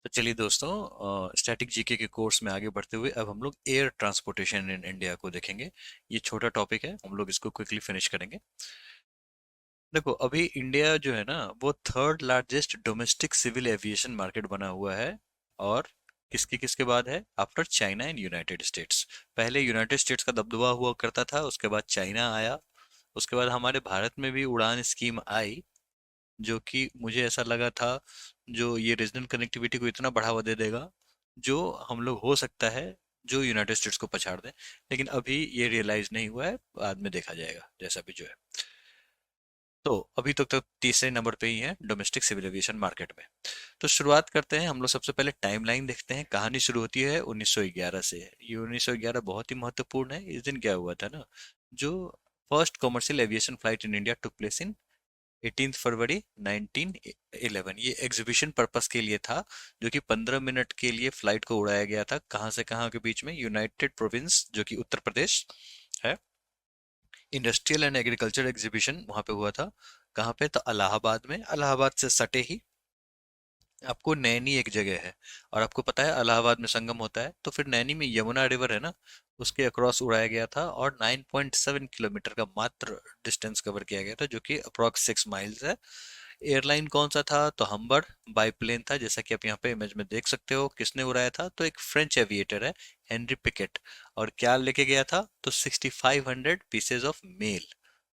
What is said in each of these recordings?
तो चलिए दोस्तों, स्टैटिक जीके के कोर्स में आगे बढ़ते हुए अब हम लोग एयर ट्रांसपोर्टेशन इन इंडिया को देखेंगे। ये छोटा टॉपिक है, हम लोग इसको क्विकली फिनिश करेंगे। देखो, अभी इंडिया जो है ना, वो third largest domestic civil aviation market बना हुआ है। और किसके किसके बाद है? After China and United States. पहले यूनाइटेड स्टेट्स का दबदबा हुआ करता था, उसके बाद चाइना आया। उसके बाद हमारे भारत में भी उड़ान स्कीम आई, जो कि मुझे ऐसा लगा था जो ये रीजनल कनेक्टिविटी को इतना बढ़ावा दे देगा, जो हम लोग हो सकता है जो यूनाइटेड स्टेट्स को पछाड़ दें। लेकिन अभी ये रियलाइज नहीं हुआ है, बाद में देखा जाएगा जैसा भी जो है। तो अभी तो तीसरे नंबर पे ही है डोमेस्टिक सिविल एविएशन मार्केट में। तो शुरुआत करते हैं हम लोग। सबसे पहले टाइमलाइन देखते हैं। कहानी शुरू होती है 1911 से। ये 1911 बहुत ही महत्वपूर्ण है। इस दिन क्या हुआ था ना, जो first commercial aviation flight in India took place in 18 फरवरी 1911। ये एग्जीबिशन पर्पस के लिए था, जो कि 15 मिनट के लिए फ्लाइट को उड़ाया गया था। कहाँ से कहाँ के बीच में? यूनाइटेड प्रोविंस, जो कि उत्तर प्रदेश है। इंडस्ट्रियल एंड एग्रीकल्चर एग्जीबिशन वहां पे हुआ था। कहाँ पे? तो इलाहाबाद में। इलाहाबाद से सटे ही आपको नैनी एक जगह है। और आपको पता है इलाहाबाद में संगम होता है, तो फिर नैनी में यमुना रिवर है ना, उसके अक्रॉस उड़ाया गया था। और 9.7 किलोमीटर का मात्र डिस्टेंस कवर किया गया था, जो कि अप्रॉक्स 6 माइल्स है। एयरलाइन कौन सा था? तो हम्बर बाईप्लेन था, जैसा कि आप यहाँ पे इमेज में देख सकते हो। किसने उड़ाया था? तो एक फ्रेंच एविएटर है, हेनरी पिकेट। और क्या लेके गया था? तो 6500 पीसेज ऑफ मेल,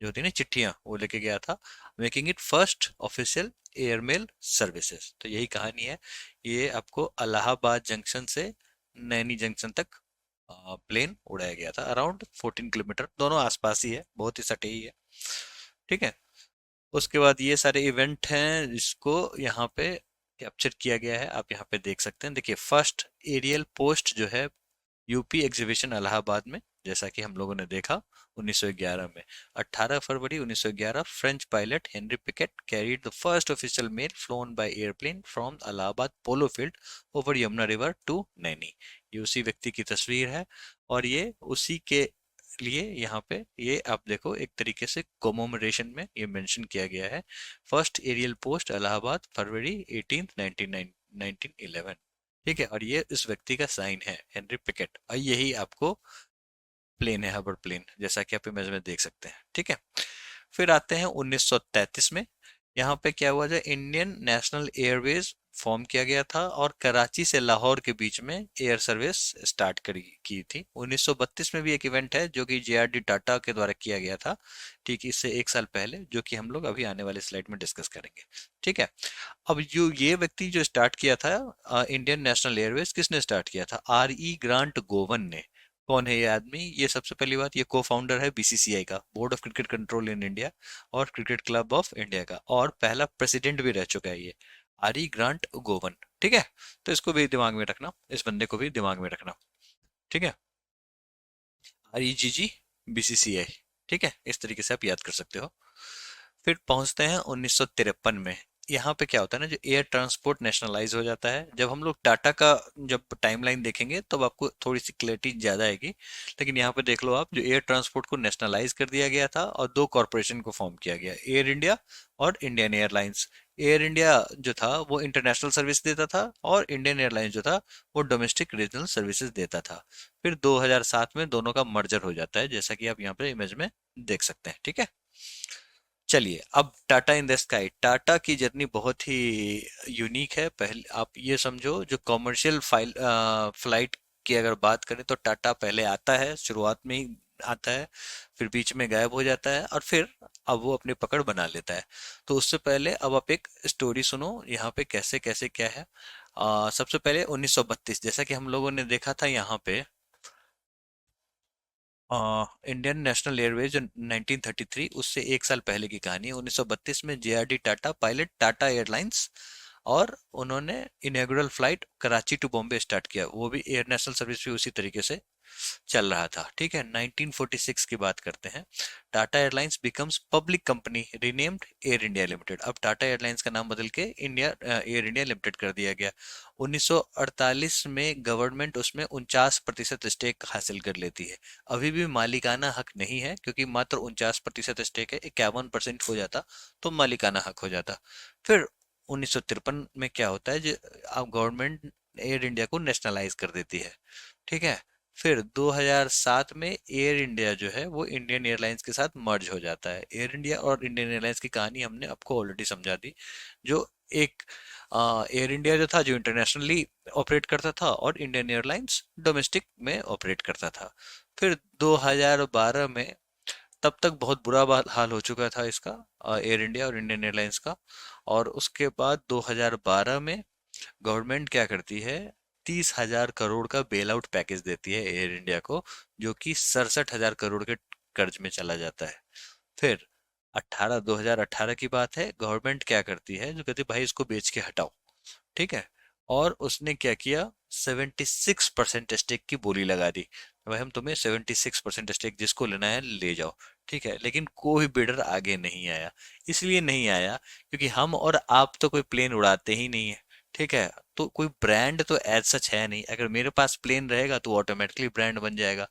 जो होती है ना चिट्ठियां, वो लेके गया था, making it first official airmail services. तो यही कहानी है। ये आपको इलाहाबाद जंक्शन से नैनी जंक्शन तक प्लेन उड़ाया गया था। अराउंड 14 किलोमीटर, दोनों आसपास ही है, बहुत ही सटे ही है। ठीक है। उसके बाद ये सारे इवेंट हैं जिसको यहाँ पे कैप्चर किया गया है, आप यहाँ पे देख सकते हैं। देखिए, फर्स्ट एरियल पोस्ट जो है यूपी एग्जीबिशन इलाहाबाद में, जैसा कि हम लोगों ने देखा 1911 में। 18 फरवरी 1911, French pilot Henri Pequet carried the first official mail flown by aeroplane from Allahabad polo field over Yamuna river to Naini. ये उसी व्यक्ति की तस्वीर है। और ये उसी के लिए यहाँ पे ये आप देखो, एक तरीके से कोमोमरेशन में ये मेंशन किया गया है। फर्स्ट एरियल पोस्ट इलाहाबाद फरवरी 18 1911। ठीक है। और ये इस व्यक्ति का साइन है, हेनरी पिकेट। और यही आपको प्लेन है, हबड़ प्लेन, जैसा कि आप इमेज में देख सकते हैं। ठीक है। फिर आते हैं 1933 में। यहाँ पे क्या हुआ था? इंडियन नेशनल एयरवेज फॉर्म किया गया था और कराची से लाहौर के बीच में एयर सर्विस स्टार्ट करी की थी। 1932 में भी एक इवेंट है, जो कि जेआरडी टाटा के द्वारा किया गया था, ठीक इससे एक साल पहले, जो कि हम लोग अभी आने वाले स्लाइड में डिस्कस करेंगे। ठीक है। अब जो ये व्यक्ति जो स्टार्ट किया था इंडियन नेशनल एयरवेज, किसने स्टार्ट किया था? आर ई ग्रांट गोवन ने। कौन है ये आदमी? ये सबसे पहली बात, ये को फाउंडर है बीसीसीआई का, board of cricket control in India, और क्रिकेट क्लब ऑफ इंडिया का, और पहला प्रेसिडेंट भी रह चुका है ये, आर ई ग्रांट गोवन। ठीक है। तो इसको भी दिमाग में रखना, इस बंदे को भी दिमाग में रखना। ठीक है। आर ई जी जी बीसीसीआई। ठीक है, इस तरीके से आप याद कर सकते हो। फिर पहुंचते हैं 1953 में। यहाँ पे क्या होता है ना, जो एयर ट्रांसपोर्ट नेशनलाइज हो जाता है। जब हम लोग टाटा का जब टाइमलाइन देखेंगे तब आपको थोड़ी सी क्लैरिटी ज्यादा आएगी। लेकिन यहाँ पे देख लो आप, जो एयर ट्रांसपोर्ट को नेशनलाइज कर दिया गया था और दो कॉरपोरेशन को फॉर्म किया गया, एयर इंडिया और इंडियन एयरलाइंस। एयर इंडिया जो था वो इंटरनेशनल सर्विस देता था, और इंडियन एयरलाइंस जो था वो डोमेस्टिक रीजनल सर्विसेज देता था। फिर 2007 में दोनों का मर्जर हो जाता है, जैसा कि आप यहाँ पे इमेज में देख सकते हैं। ठीक है। चलिए, अब Tata in the sky. Tata की जर्नी बहुत ही यूनिक है। पहले आप ये समझो, जो कमर्शियल फ्लाइट की अगर बात करें तो टाटा पहले आता है, शुरुआत में ही आता है, फिर बीच में गायब हो जाता है, और फिर अब वो अपनी पकड़ बना लेता है। तो उससे पहले अब आप एक स्टोरी सुनो यहाँ पे, कैसे कैसे क्या है। सबसे पहले 1932, जैसा कि हम लोगों ने देखा था यहाँ पे, इंडियन नेशनल एयरवेज जो 1933, उससे एक साल पहले की कहानी है। 1932 में JRD Tata pilot Tata airlines, और उन्होंने inaugural flight Karachi to Bombay start किया। वो भी एयर नेशनल सर्विस भी उसी तरीके से चल रहा था। ठीक है। 1946 की बात करते हैं। Tata airlines becomes public company renamed air India limited. अब टाटा एयरलाइंस का नाम बदल के इंडिया एयर इंडिया लिमिटेड कर दिया गया। 1948 में गवर्नमेंट उसमें 49% स्टेक हासिल कर लेती है। अभी भी मालिकाना हक नहीं है, क्योंकि मात्र 49% स्टेक है, 51% हो जाता तो मालिकाना हक हो जाता। फिर 1953 में क्या होता है, जो अब गवर्नमेंट एयर इंडिया को नेशनलाइज कर देती है। ठीक है। फिर 2007 में एयर इंडिया जो है वो इंडियन एयरलाइंस के साथ मर्ज हो जाता है। एयर इंडिया और इंडियन एयरलाइंस की कहानी हमने आपको ऑलरेडी समझा दी। जो एक एयर इंडिया जो था जो इंटरनेशनली ऑपरेट करता था, और इंडियन एयरलाइंस डोमेस्टिक में ऑपरेट करता था। फिर 2012 में, तब तक बहुत बुरा हाल हो चुका था इसका, एयर इंडिया और इंडियन एयरलाइंस का। और उसके बाद 2012 में गवर्नमेंट क्या करती है, 30,000 करोड़ का बेल आउट पैकेज देती है एयर इंडिया को, जो कि 67,000 करोड़ के कर्ज में चला जाता है। फिर 2018 की बात है, गवर्नमेंट क्या करती है, जो कहती है भाई इसको बेच के हटाओ। ठीक है। और उसने क्या किया, 76% स्टेक की बोली लगा दी, भाई हम तुम्हें 76% स्टेक जिसको लेना है ले जाओ। ठीक है। लेकिन कोई बिडर आगे नहीं आया। इसलिए नहीं आया क्योंकि हम और आप तो कोई प्लेन उड़ाते ही नहीं है। ठीक है। तो कोई ब्रांड तो एज सच है नहीं, अगर मेरे पास प्लेन रहेगा तो ऑटोमेटिकली ब्रांड बन जाएगा।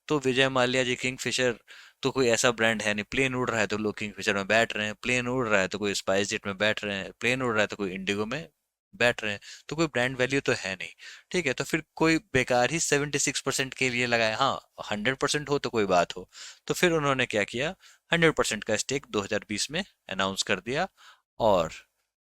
तो विजय माल्या जी किंग फिशर तो कोई ऐसा ब्रांड है नहीं। प्लेन उड़ रहा है तो लोग किंग फिशर में बैठ रहे हैं, प्लेन उड़ रहा है तो कोई स्पाइस जेट में बैठ रहे हैं, प्लेन उड़ रहा है तो कोई इंडिगो में बैठ रहे हैं। तो कोई ब्रांड वैल्यू तो है नहीं। ठीक है। तो फिर कोई बेकार ही 76% के लिए लगाया। हाँ, 100% हो तो कोई बात हो। तो फिर उन्होंने क्या किया, 100% का स्टेक 2020 में अनाउंस कर दिया। और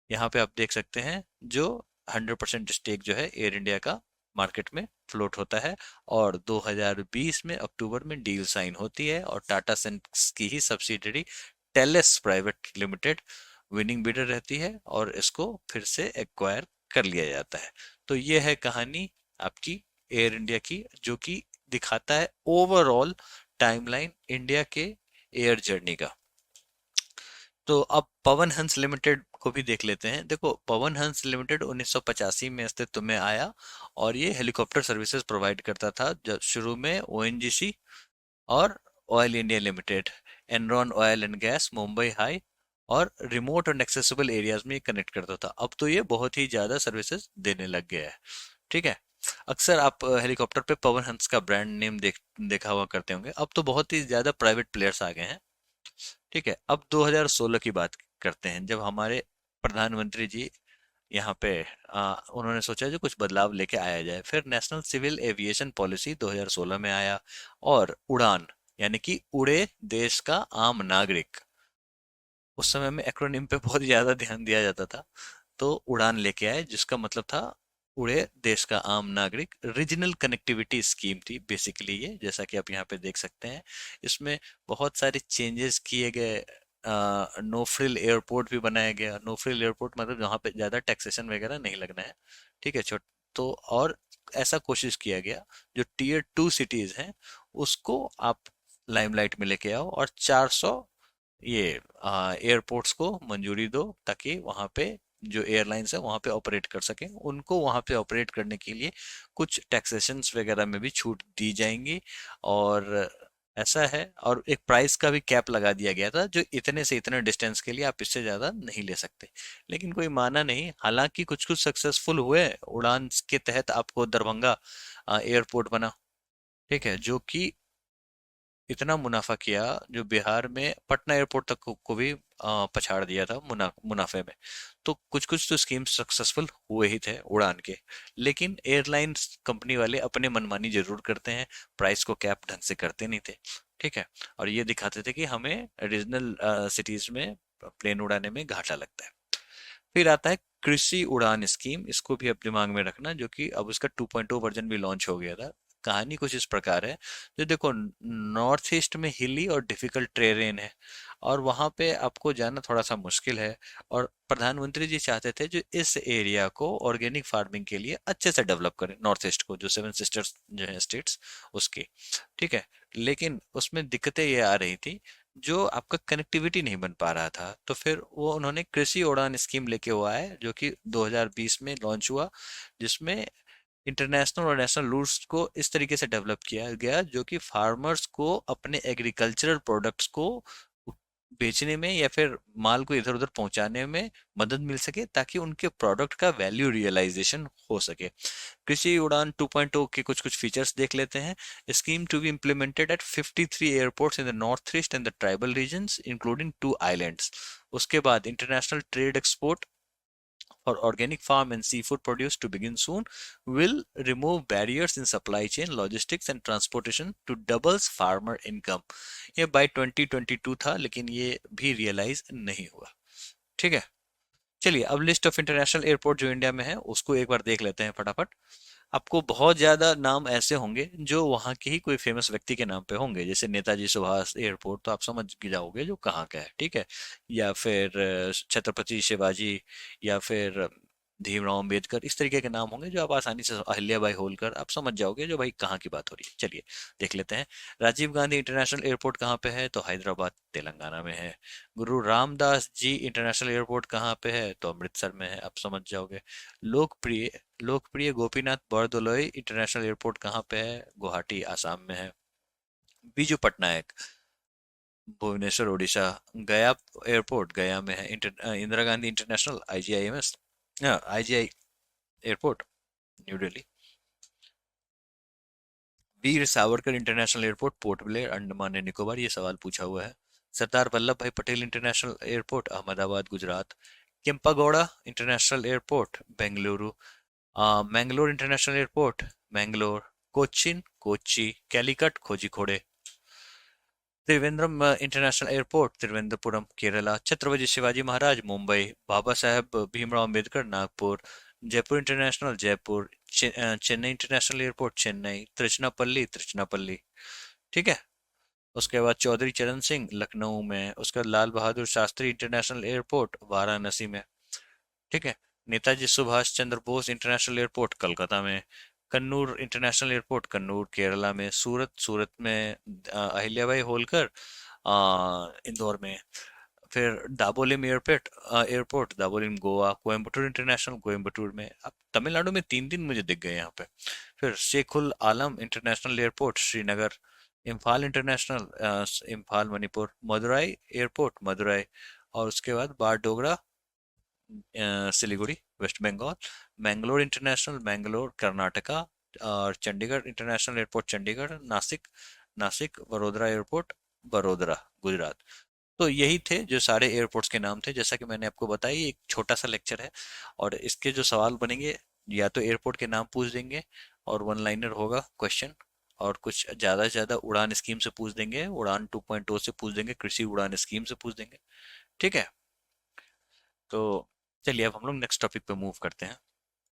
यहाँ पे आप देख सकते हैं, जो 100% स्टेक जो है एयर इंडिया का मार्केट में फ्लोट होता है। और 2020 में अक्टूबर में डील साइन होती है, और टाटा सन्स की ही subsidiary Talace private limited winning bidder रहती है, और इसको फिर से एक्वायर कर लिया जाता है। तो ये है कहानी आपकी एयर इंडिया की, जो कि दिखाता है ओवरऑल टाइमलाइन इंडिया के एयर जर्नी का। तो अब पवन हंस लिमिटेड को भी देख लेते हैं। देखो, पवन हंस लिमिटेड 1985 में अस्तित्व में आया, और ये हेलीकॉप्टर सर्विसेज प्रोवाइड करता था। जब शुरू में ओएनजीसी और oil India limited, Enron oil and gas, Mumbai high, और रिमोट और एक्सेसिबल एरियाज में कनेक्ट करता था। अब तो ये बहुत ही ज्यादा सर्विसेज देने लग गया है। ठीक है। अक्सर आप हेलीकॉप्टर पे पवन हंस का ब्रांड नेम देखा हुआ करते होंगे। अब तो बहुत ही ज्यादा प्राइवेट प्लेयर्स आ गए हैं। ठीक है। अब 2016 की बात करते हैं, जब हमारे प्रधानमंत्री जी यहाँ पे उन्होंने सोचा जो कुछ बदलाव लेके आया जाए। फिर नेशनल सिविल एविएशन पॉलिसी 2016 में आया। और उड़ान, यानी कि उड़े देश का आम नागरिक, उस समय में एक्रोनिम पे बहुत ज्यादा ध्यान दिया जाता था। तो उड़ान लेके आए, जिसका मतलब था उड़े देश का आम नागरिक। रीजनल कनेक्टिविटी स्कीम थी बेसिकली ये, जैसा कि आप यहाँ पे देख सकते हैं। इसमें बहुत सारे चेंजेस किए गए। नो फ्रिल एयरपोर्ट भी बनाया गया। नो फ्रिल एयरपोर्ट मतलब जहाँ पे ज़्यादा टैक्सेशन वगैरह नहीं लगना है। ठीक है। छोट तो और ऐसा कोशिश किया गया, जो टीयर 2 सिटीज़ हैं उसको आप लाइमलाइट में लेके आओ, और 400 ये एयरपोर्ट्स को मंजूरी दो, ताकि वहाँ पे जो एयरलाइंस है वहाँ पे ऑपरेट कर सकें। उनको वहाँ पे ऑपरेट करने के लिए कुछ टैक्सेशंस वगैरह में भी छूट दी जाएंगी। और ऐसा है, और एक प्राइस का भी कैप लगा दिया गया था, जो इतने से इतने डिस्टेंस के लिए आप इससे ज़्यादा नहीं ले सकते। लेकिन कोई माना नहीं। हालांकि कुछ कुछ सक्सेसफुल हुए। उड़ान के तहत आपको दरभंगा एयरपोर्ट बना। ठीक है। जो कि इतना मुनाफा किया, जो बिहार में पटना एयरपोर्ट तक को भी पछाड़ दिया था मुनाफे में। तो कुछ कुछ तो स्कीम सक्सेसफुल हुए ही थे उड़ान के। लेकिन एयरलाइंस कंपनी वाले अपने मनमानी जरूर करते हैं, प्राइस को कैप ढंग से करते नहीं थे। ठीक है। और ये दिखाते थे कि हमें रीजनल सिटीज में प्लेन उड़ाने में घाटा लगता है। फिर आता है कृषि उड़ान स्कीम। इसको भी आप दिमाग में रखना, जो कि अब उसका 2.0 वर्जन भी लॉन्च हो गया था। कहानी कुछ इस प्रकार है, जो देखो, नॉर्थ ईस्ट में हिली और डिफिकल्ट टेरेन है, और वहाँ पे आपको जाना थोड़ा सा मुश्किल है। और प्रधानमंत्री जी चाहते थे जो इस एरिया को ऑर्गेनिक फार्मिंग के लिए अच्छे से डेवलप करें, नॉर्थ ईस्ट को, जो 7 सिस्टर्स जो है स्टेट्स उसकी। ठीक है। लेकिन उसमें दिक्कतें ये आ रही थी, जो आपका कनेक्टिविटी नहीं बन पा रहा था। तो फिर वो उन्होंने कृषि उड़ान स्कीम लेके हुआ है, जो कि 2020 में लॉन्च हुआ, जिसमें इंटरनेशनल और नेशनल रूल्स को इस तरीके से डेवलप किया गया, जो कि फार्मर्स को अपने एग्रीकल्चरल प्रोडक्ट्स को बेचने में या फिर माल को इधर उधर पहुंचाने में मदद मिल सके, ताकि उनके प्रोडक्ट का वैल्यू रियलाइजेशन हो सके। कृषि उड़ान 2.0 के कुछ कुछ फीचर्स देख लेते हैं। Scheme to be implemented at 53 airports in the north east and the tribal regions including 2 islands. उसके बाद international trade export for organic farm and seafood produce to begin soon will remove barriers in supply chain, logistics and transportation to doubles farmer income। ये bye 2022 था, लेकिन ये भी realise नहीं हुआ। ठीक है, चलिए अब लिस्ट ऑफ इंटरनेशनल एयरपोर्ट जो इंडिया में है उसको एक बार देख लेते हैं फटाफट। आपको बहुत ज्यादा नाम ऐसे होंगे जो वहाँ के ही कोई फेमस व्यक्ति के नाम पे होंगे, जैसे नेताजी सुभाष एयरपोर्ट तो आप समझ के जाओगे जो कहाँ का है, ठीक है। या फिर छत्रपति शिवाजी, या फिर भीमराव अंबेडकर, इस तरीके के नाम होंगे जो आप आसानी से, अहिल्याबाई होलकर, आप समझ जाओगे जो भाई कहाँ की बात हो रही है। चलिए देख लेते हैं। राजीव गांधी इंटरनेशनल एयरपोर्ट कहाँ पे है? तो हैदराबाद तेलंगाना में है। गुरु रामदास जी इंटरनेशनल एयरपोर्ट कहाँ पे है? तो अमृतसर में है, आप समझ जाओगे। लोकप्रिय लोकप्रिय गोपीनाथ बरदलोई इंटरनेशनल एयरपोर्ट कहाँ पे है? गुवाहाटी आसाम में है। बीजू पटनायक भुवनेश्वर उड़ीसा। गया एयरपोर्ट गया में है। Indira Gandhi international IGIMS IGI airport New Delhi. Veer Savarkar international airport Port Blair Andaman and Nicobar, ये सवाल पूछा हुआ है। Sardar Vallabh Bhai Patel international airport Ahmedabad Gujarat. Kempegowda international airport Bengaluru. Mangalore international airport Mangalore. Cochin Kochi. Calicut Kozhikode. Trivandrum international airport Thiruvananthapuram Kerala. Chhatrapati Shivaji Maharaj Mumbai. Baba Saheb Bhimrao Ambedkar Nagpur. Jaipur international Jaipur. Chennai international airport Chennai. Tiruchirappalli Tiruchirappalli, ठीक है। उसके बाद चौधरी चरण सिंह लखनऊ में। उसके बाद लाल बहादुर शास्त्री इंटरनेशनल एयरपोर्ट वाराणसी में, ठीक है। नेताजी सुभाष चंद्र बोस इंटरनेशनल एयरपोर्ट कोलकाता में। कन्नूर इंटरनेशनल एयरपोर्ट कन्नूर केरला में। सूरत सूरत में अहिल्याबाई होलकर इंदौर में। फिर Dabolim airport airport Dabolim Goa. Coimbatore international Coimbatore में। अब तमिलनाडु में तीन तीन मुझे दिख गए यहाँ पे। फिर Sheikhul Alam international airport Srinagar. Imphal international Imphal Manipur. Madurai airport Madurai. और उसके बाद बारडोगरा सिलीगुड़ी वेस्ट बंगाल। मैंगलोर इंटरनेशनल मैंगलोर कर्नाटका। और Chandigarh international airport Chandigarh. Nashik Nashik. Vadodara airport Vadodara Gujarat. तो यही थे जो सारे एयरपोर्ट्स के नाम थे, जैसा कि मैंने आपको बताया, ये एक छोटा सा लेक्चर है। और इसके जो सवाल बनेंगे, या तो एयरपोर्ट के नाम पूछ देंगे और वन लाइनर होगा क्वेश्चन, और कुछ ज़्यादा से ज़्यादा उड़ान स्कीम से पूछ देंगे, उड़ान 2.0 से पूछ देंगे, कृषि उड़ान स्कीम से पूछ देंगे, ठीक है। तो चलिए अब हम लोग नेक्स्ट टॉपिक पे मूव करते हैं।